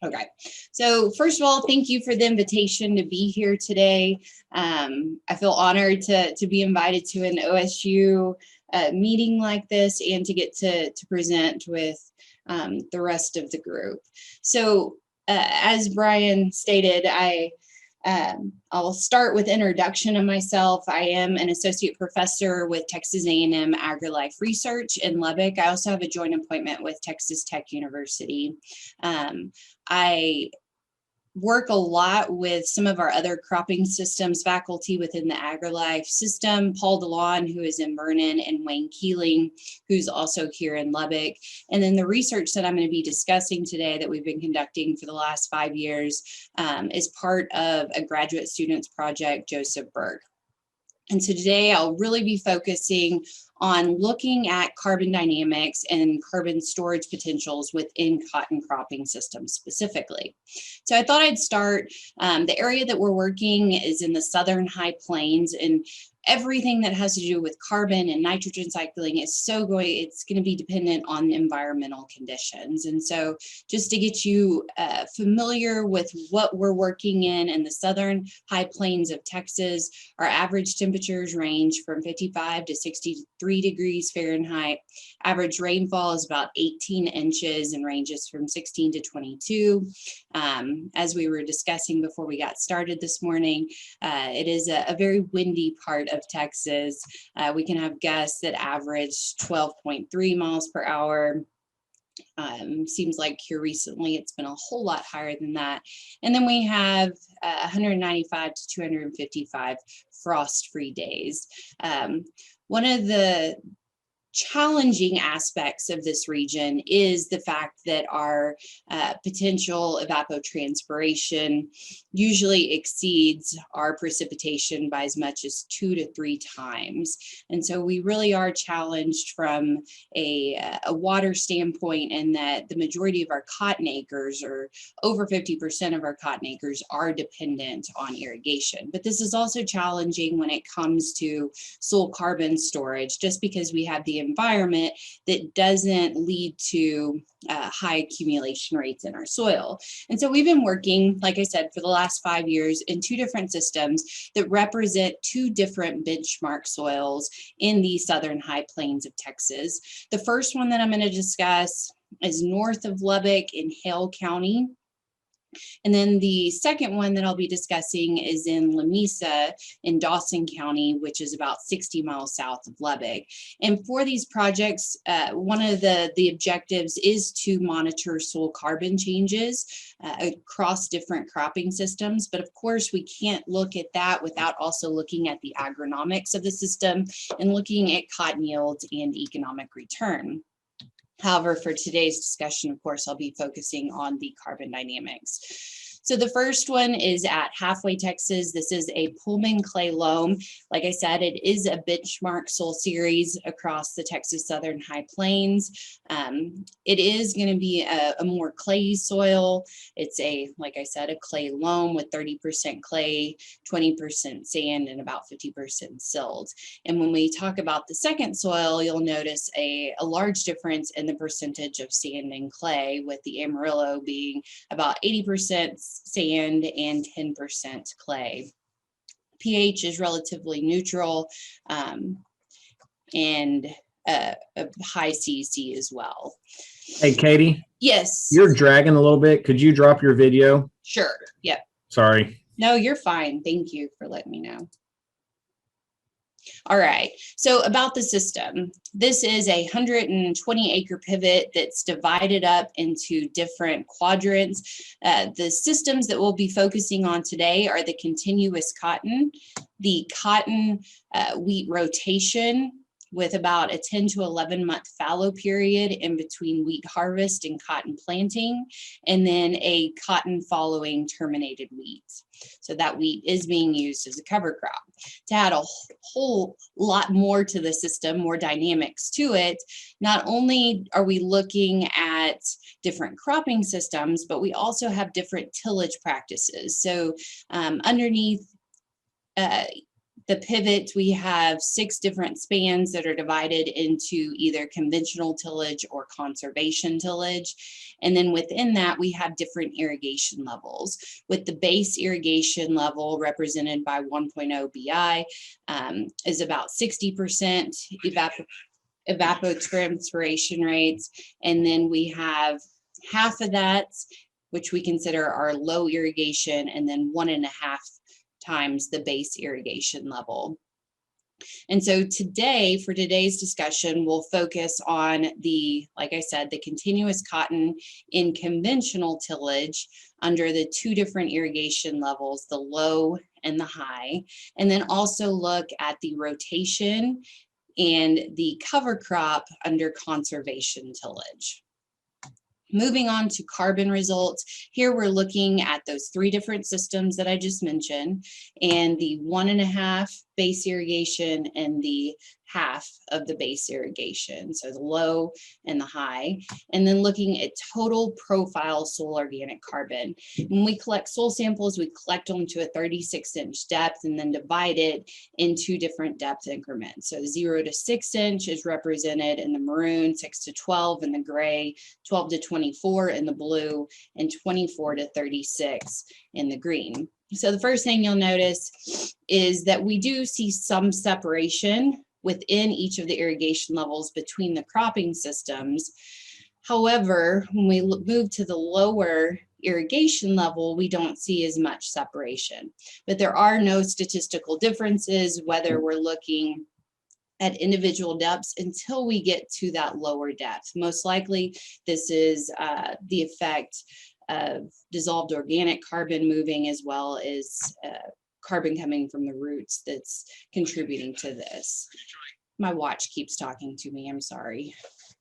Okay, so first of all, thank you for the invitation to be here today. I feel honored to be invited to an OSU meeting like this and to get to present with the rest of the group. So as Brian stated, I'll start with introduction of myself. I am an associate professor with Texas A&M AgriLife Research in Lubbock. I also have a joint appointment with Texas Tech University. I work a lot with some of our other cropping systems faculty within the AgriLife system, Paul DeLon, who is in Vernon, and Wayne Keeling, who's also here in Lubbock. And then the research that I'm going to be discussing today that we've been conducting for the last 5 years is part of a graduate student's project, Joseph Berg. And so today I'll really be focusing on looking at carbon dynamics and carbon storage potentials within cotton cropping systems specifically. So I thought I'd start, the area that we're working is in the southern high plains, and everything that has to do with carbon and nitrogen cycling is it's going to be dependent on environmental conditions. And so just to get you familiar with what we're working in the southern high plains of Texas, our average temperatures range from 55 to 63 degrees Fahrenheit. Average rainfall is about 18 inches and ranges from 16 to 22. As we were discussing before we got started this morning, it is a very windy part of Texas. We can have gusts that average 12.3 miles per hour. Seems like here recently it's been a whole lot higher than that. And then we have 195 to 255 frost-free days. One of the challenging aspects of this region is the fact that our potential evapotranspiration usually exceeds our precipitation by as much as 2 to 3 times. And so we really are challenged from a water standpoint, in that the majority of our cotton acres, or over 50% of our cotton acres, are dependent on irrigation. But this is also challenging when it comes to soil carbon storage, just because we have the environment that doesn't lead to high accumulation rates in our soil. And so we've been working, like I said, for the last 5 years in 2 different systems that represent 2 different benchmark soils in the southern high plains of Texas. The first one that I'm going to discuss is north of Lubbock in Hale County. And then the second one that I'll be discussing is in Lamesa in Dawson County, which is about 60 miles south of Lubbock. And for these projects, one of the objectives is to monitor soil carbon changes across different cropping systems. But of course, we can't look at that without also looking at the agronomics of the system and looking at cotton yields and economic return. However, for today's discussion, of course, I'll be focusing on the carbon dynamics. So the first one is at Halfway, Texas. This is a Pullman clay loam. Like I said, it is a benchmark soil series across the Texas Southern High Plains. It is going to be a more clayey soil. It's like I said, a clay loam with 30% clay, 20% sand, and about 50% silt. And when we talk about the second soil, you'll notice a large difference in the percentage of sand and clay, with the Amarillo being about 80% sand and 10% clay. pH is relatively neutral, and a high CEC as well. Hey, Katie. Yes. You're dragging a little bit. Could you drop your video? Sure. Yep. Sorry. No, you're fine. Thank you for letting me know. All right, so about the system. This is a 120-acre pivot that's divided up into different quadrants. The systems that we'll be focusing on today are the continuous cotton, the cotton wheat rotation, with about a 10 to 11 month fallow period in between wheat harvest and cotton planting, and then a cotton following terminated wheat. So that wheat is being used as a cover crop. To add a whole lot more to the system, more dynamics to it, not only are we looking at different cropping systems, but we also have different tillage practices. So underneath The pivot, we have 6 different spans that are divided into either conventional tillage or conservation tillage. And then within that, we have different irrigation levels, with the base irrigation level represented by 1.0 BI is about 60% evapotranspiration rates. And then we have half of that, which we consider our low irrigation, and then 1.5 times the base irrigation level. And so today, for today's discussion, we'll focus on the, like I said, the continuous cotton in conventional tillage under the 2 different irrigation levels, the low and the high, and then also look at the rotation and the cover crop under conservation tillage. Moving on to carbon results, here we're looking at those 3 different systems that I just mentioned, and the 1.5 base irrigation and the half of the base irrigation, so the low and the high, and then looking at total profile soil organic carbon. When we collect soil samples, we collect them to a 36-inch depth and then divide it in 2 different depth increments. So 0 to 6 inch is represented in the maroon, 6 to 12 in the gray, 12 to 24 in the blue, and 24 to 36 in the green. So the first thing you'll notice is that we do see some separation within each of the irrigation levels between the cropping systems. However, when we move to the lower irrigation level, we don't see as much separation. But there are no statistical differences whether we're looking at individual depths until we get to that lower depth. Most likely, this is the effect of dissolved organic carbon moving, as well as carbon coming from the roots that's contributing to this. My watch keeps talking to me, I'm sorry.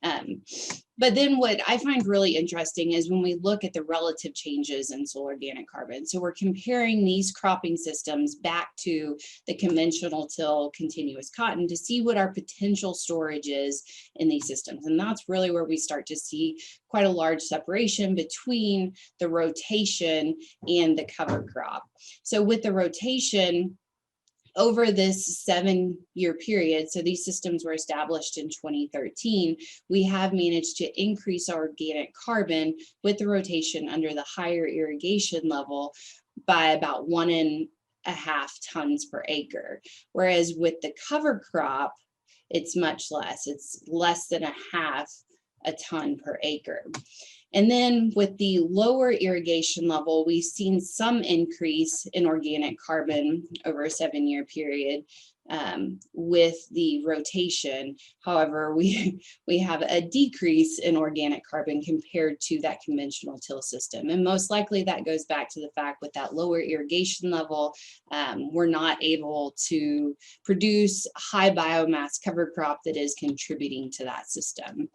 But then what I find really interesting is when we look at the relative changes in soil organic carbon. So we're comparing these cropping systems back to the conventional till continuous cotton to see what our potential storage is in these systems. And that's really where we start to see quite a large separation between the rotation and the cover crop. So with the rotation, over this 7-year period, so these systems were established in 2013, we have managed to increase our organic carbon with the rotation under the higher irrigation level by about 1.5 tons per acre. Whereas with the cover crop, it's much less. It's less than 0.5 ton per acre. And then with the lower irrigation level, we've seen some increase in organic carbon over a 7-year period with the rotation. However, we have a decrease in organic carbon compared to that conventional till system. And most likely that goes back to the fact with that lower irrigation level, we're not able to produce high biomass cover crop that is contributing to that system.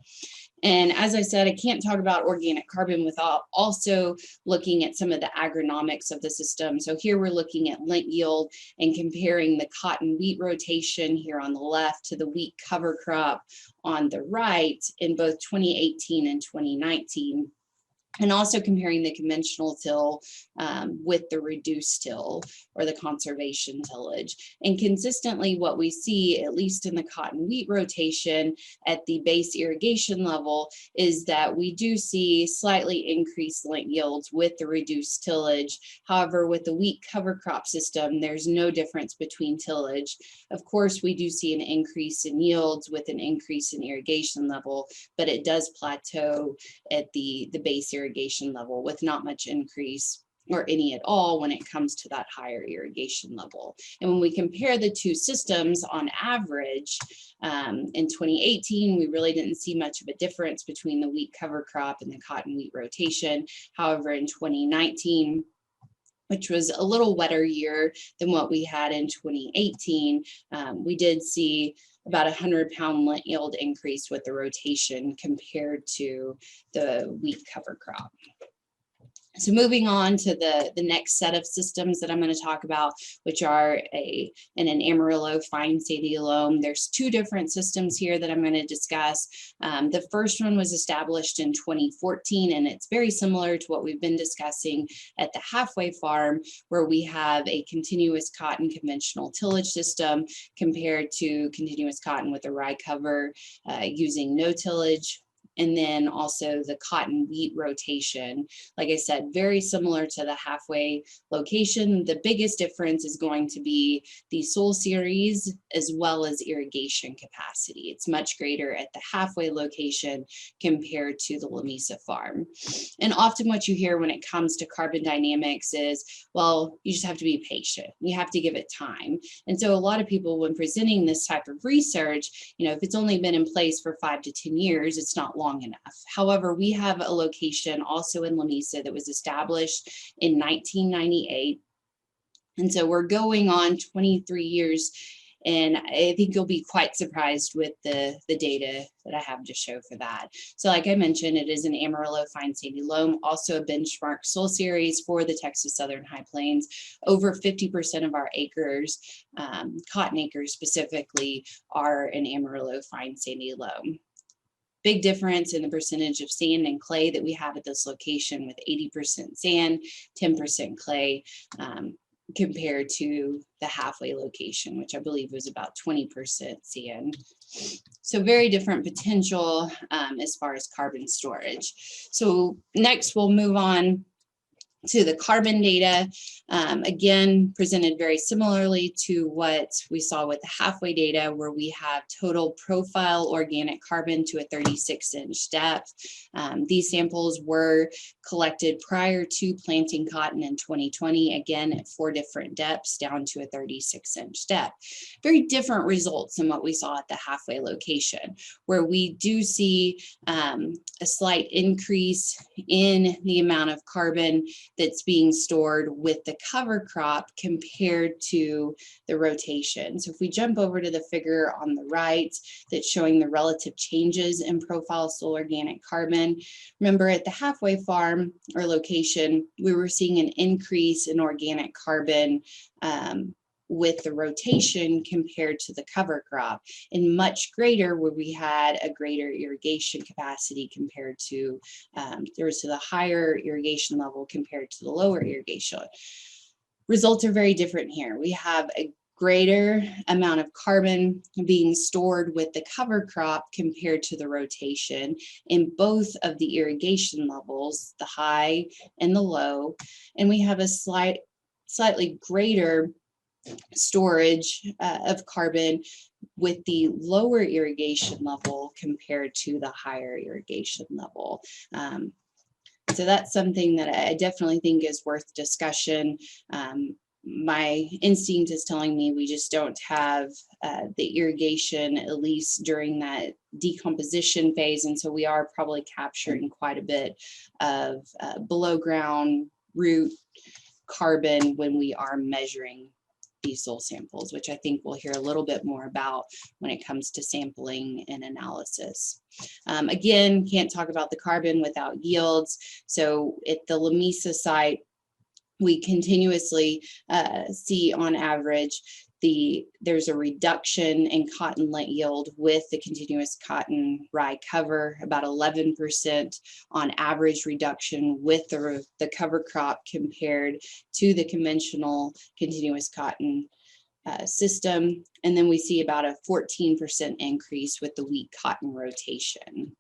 And as I said, I can't talk about organic carbon without also looking at some of the agronomics of the system. So here we're looking at lint yield and comparing the cotton wheat rotation here on the left to the wheat cover crop on the right in both 2018 and 2019. And also comparing the conventional till with the reduced till or the conservation tillage. And consistently what we see, at least in the cotton wheat rotation at the base irrigation level, is that we do see slightly increased lint yields with the reduced tillage. However, with the wheat cover crop system, there's no difference between tillage. Of course, we do see an increase in yields with an increase in irrigation level, but it does plateau at the base irrigation level with not much increase or any at all when it comes to that higher irrigation level. And when we compare the 2 systems on average, in 2018, we really didn't see much of a difference between the wheat cover crop and the cotton wheat rotation. However, in 2019, which was a little wetter year than what we had in 2018, we did see about 100-pound lint yield increase with the rotation compared to the wheat cover crop. So moving on to the next set of systems that I'm going to talk about, which are in an Amarillo fine sandy loam. There's two different systems here that I'm going to discuss. The first one was established in 2014, and it's very similar to what we've been discussing at the halfway farm, where we have a continuous cotton conventional tillage system compared to continuous cotton with a rye cover using no tillage. And then also the cotton wheat rotation. Like I said, very similar to the halfway location. The biggest difference is going to be the soil series as well as irrigation capacity. It's much greater at the halfway location compared to the Lamesa farm. And often what you hear when it comes to carbon dynamics is, well, you just have to be patient. You have to give it time. And so a lot of people, when presenting this type of research, if it's only been in place for 5 to 10 years, it's not long enough. However, we have a location also in Lamesa that was established in 1998. And so we're going on 23 years, and I think you'll be quite surprised with the data that I have to show for that. So like I mentioned, it is an Amarillo fine sandy loam, also a benchmark soil series for the Texas Southern High Plains. Over 50% of our acres, cotton acres specifically, are an Amarillo fine sandy loam. Big difference in the percentage of sand and clay that we have at this location, with 80% sand, 10% clay, compared to the halfway location, which I believe was about 20% sand. So very different potential as far as carbon storage. So next we'll move on to the carbon data, again, presented very similarly to what we saw with the halfway data, where we have total profile organic carbon to a 36-inch depth. These samples were collected prior to planting cotton in 2020, again, at 4 different depths down to a 36-inch depth. Very different results than what we saw at the halfway location, where we do see a slight increase in the amount of carbon that's being stored with the cover crop compared to the rotation. So if we jump over to the figure on the right that's showing the relative changes in profile soil organic carbon, remember at the halfway farm or location, we were seeing an increase in organic carbon with the rotation compared to the cover crop, and much greater where we had a greater irrigation capacity compared to, there was to the higher irrigation level compared to the lower irrigation. Results are very different here. We have a greater amount of carbon being stored with the cover crop compared to the rotation in both of the irrigation levels, the high and the low, and we have a slightly greater storage of carbon with the lower irrigation level compared to the higher irrigation level. So that's something that I definitely think is worth discussion. My instinct is telling me we just don't have the irrigation, at least during that decomposition phase, and so we are probably capturing quite a bit of below ground root carbon when we are measuring these soil samples, which I think we'll hear a little bit more about when it comes to sampling and analysis. Again, can't talk about the carbon without yields. So at the Lamesa site, we continuously see on average there's a reduction in cotton lint yield with the continuous cotton rye cover, about 11% on average reduction with the cover crop compared to the conventional continuous cotton system. And then we see about a 14% increase with the wheat cotton rotation.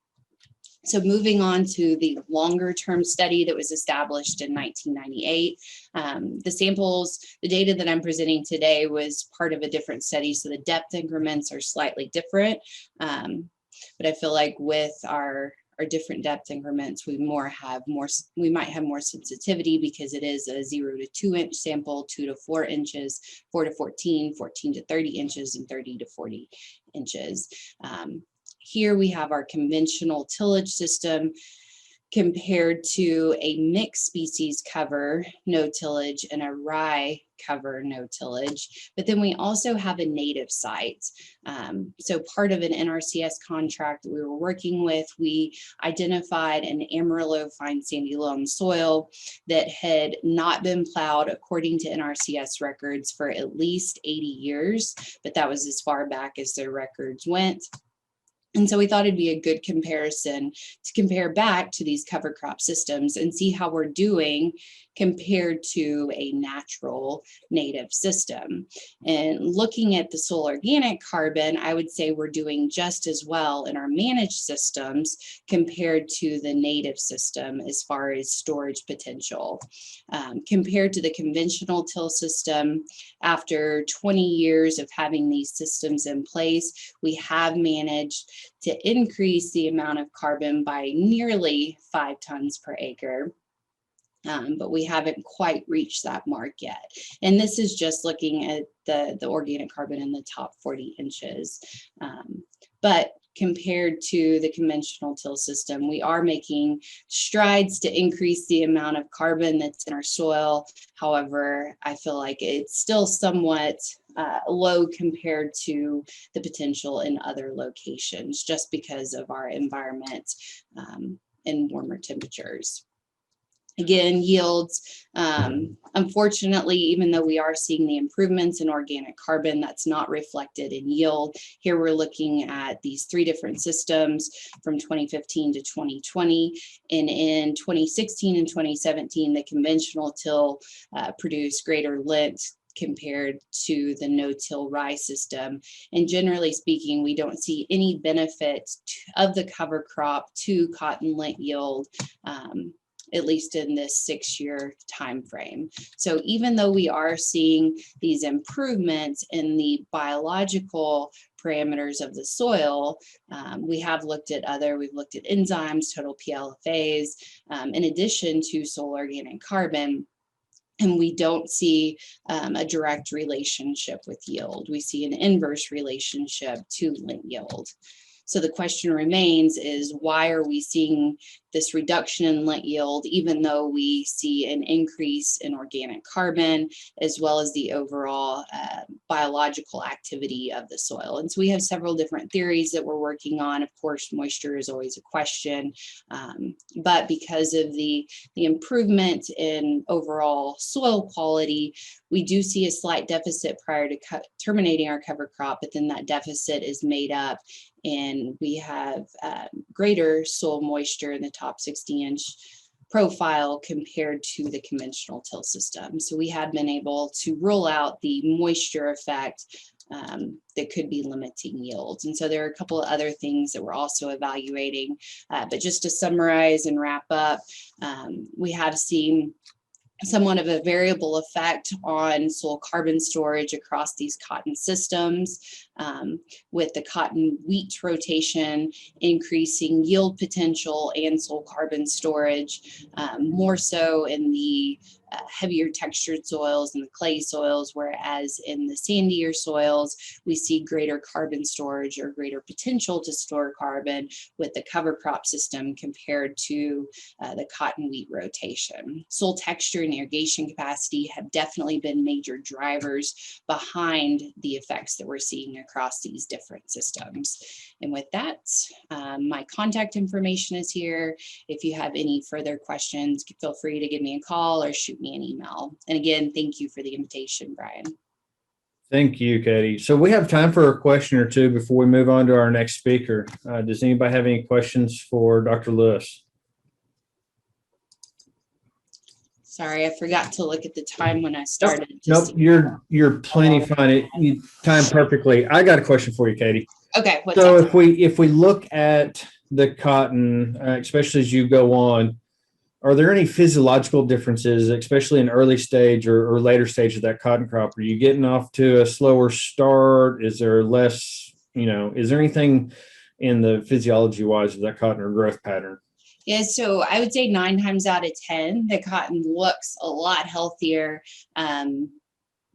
So moving on to the longer term study that was established in 1998, the samples, the data that I'm presenting today was part of a different study, so the depth increments are slightly different, but I feel like with our different depth increments, we might have more sensitivity because it is a 0 to 2 inch sample, 2 to 4 inches, 4 to 14, 14 to 30 inches, and 30 to 40 inches. Here we have our conventional tillage system compared to a mixed species cover, no tillage, and a rye cover, no tillage. But then we also have a native site. So part of an NRCS contract that we were working with, we identified an Amarillo fine sandy loam soil that had not been plowed according to NRCS records for at least 80 years, but that was as far back as their records went. And so we thought it'd be a good comparison to compare back to these cover crop systems and see how we're doing compared to a natural native system. And looking at the soil organic carbon, I would say we're doing just as well in our managed systems compared to the native system as far as storage potential. Compared to the conventional till system, after 20 years of having these systems in place, we have managed to increase the amount of carbon by nearly 5 tons per acre. But we haven't quite reached that mark yet. And this is just looking at the organic carbon in the top 40 inches. But compared to the conventional till system, we are making strides to increase the amount of carbon that's in our soil. However, I feel like it's still somewhat low compared to the potential in other locations, just because of our environment and warmer temperatures. Again, yields, unfortunately, even though we are seeing the improvements in organic carbon, that's not reflected in yield. Here we're looking at these 3 different systems from 2015 to 2020. And in 2016 and 2017, the conventional till produced greater lint compared to the no-till rye system. And generally speaking, we don't see any benefit of the cover crop to cotton lint yield, at least in this 6-year time frame. So even though we are seeing these improvements in the biological parameters of the soil, we have looked at we've looked at enzymes, total PLFAs, in addition to soil organic carbon. And we don't see a direct relationship with yield. We see an inverse relationship to lint yield. So the question remains is, why are we seeing this reduction in lint yield, even though we see an increase in organic carbon, as well as the overall biological activity of the soil? And so we have several different theories that we're working on. Of course, moisture is always a question, but because of the improvement in overall soil quality, we do see a slight deficit prior to terminating our cover crop, but then that deficit is made up, and we have greater soil moisture in the top 60-inch profile compared to the conventional till system. So we have been able to rule out the moisture effect that could be limiting yields. And so there are a couple of other things that we're also evaluating. But just to summarize and wrap up, we have seen somewhat of a variable effect on soil carbon storage across these cotton systems, with the cotton wheat rotation increasing yield potential and soil carbon storage, more so in the heavier textured soils and the clay soils, whereas in the sandier soils, we see greater carbon storage or greater potential to store carbon with the cover crop system compared to the cotton wheat rotation. Soil texture and irrigation capacity have definitely been major drivers behind the effects that we're seeing across these different systems. And with that, my contact information is here. If you have any further questions, feel free to give me a call or shoot me an email. And again, thank you for the invitation, Brian. Thank you, Katie. So we have time for a question or two before we move on to our next speaker. Does anybody have any questions for Dr. Lewis? Sorry, I forgot to look at the time when I started. Nope, you're plenty fine. You timed perfectly. I got a question for you, Katie. Okay. So if we look at the cotton, especially as you go on, are there any physiological differences, especially in early stage or later stage of that cotton crop? Are you getting off to a slower start? Is there less, is there anything in the physiology wise of that cotton or growth pattern? Yeah, so I would say 9 times out of 10, the cotton looks a lot healthier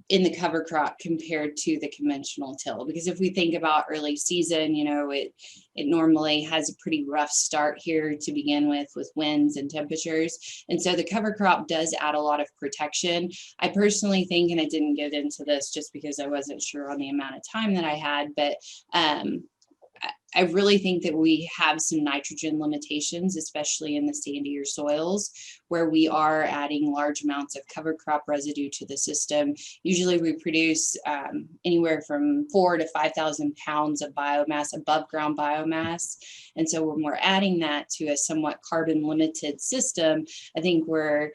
in the cover crop compared to the conventional till. Because if we think about early season, it normally has a pretty rough start here to begin with winds and temperatures. And so the cover crop does add a lot of protection. I personally think, and I didn't get into this just because I wasn't sure on the amount of time that I had, but I really think that we have some nitrogen limitations, especially in the sandier soils, where we are adding large amounts of cover crop residue to the system. Usually we produce anywhere from 4,000 to 5,000 pounds of biomass, above ground biomass. And so when we're adding that to a somewhat carbon limited system, I think we're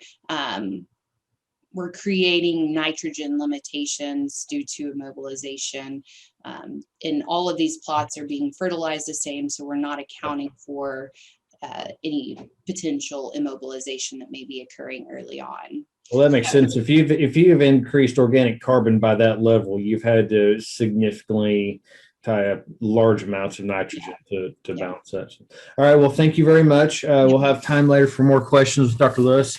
creating nitrogen limitations due to immobilization. And all of these plots are being fertilized the same, so we're not accounting for any potential immobilization that may be occurring early on. Well, that makes sense. If you've increased organic carbon by that level, you've had to significantly tie up large amounts of nitrogen to balance that. All right. Well, thank you very much. We'll have time later for more questions with Dr. Lewis.